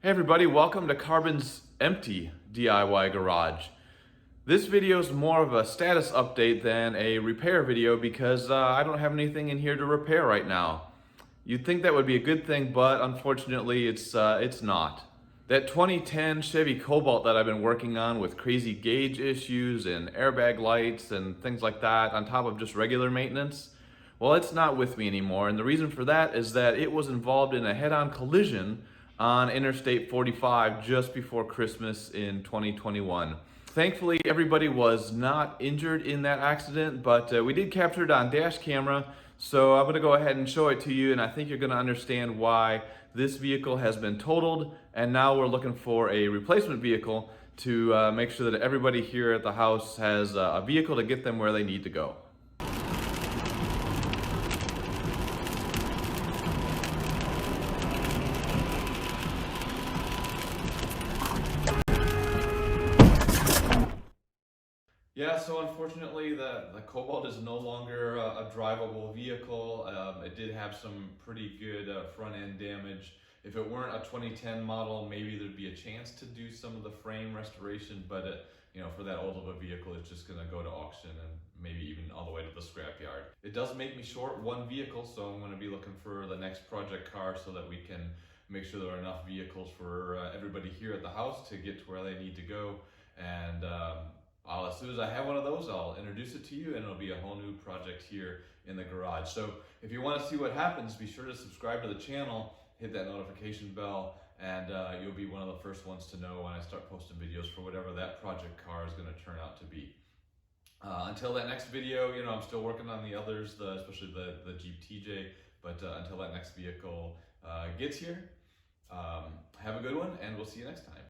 Hey everybody, welcome to Carbon's empty DIY garage. This video is more of a status update than a repair video because I don't have anything in here to repair right now. You'd think that would be a good thing, but unfortunately it's not. That 2010 Chevy Cobalt that I've been working on with crazy gauge issues and airbag lights and things like that on top of just regular maintenance, well, it's not with me anymore, and the reason for that is that it was involved in a head-on collision on Interstate 45 just before Christmas in 2021. Thankfully, everybody was not injured in that accident, but we did capture it on dash camera, so I'm going to go ahead and show it to you, and I think you're going to understand why this vehicle has been totaled, and now we're looking for a replacement vehicle to make sure that everybody here at the house has a vehicle to get them where they need to go. Yeah, so unfortunately the Cobalt is no longer a drivable vehicle. It did have some pretty good front end damage. If it weren't a 2010 model, maybe there'd be a chance to do some of the frame restoration, but for that old of a vehicle, it's just gonna go to auction and maybe even all the way to the scrapyard. It does make me short one vehicle, so I'm gonna be looking for the next project car so that we can make sure there are enough vehicles for everybody here at the house to get to where they need to go. And as soon as I have one of those, I'll introduce it to you and it'll be a whole new project here in the garage. So if you want to see what happens, be sure to subscribe to the channel, hit that notification bell, and you'll be one of the first ones to know when I start posting videos for whatever that project car is going to turn out to be. Until that next video, I'm still working on the others, especially the Jeep TJ, but until that next vehicle gets here, have a good one and we'll see you next time.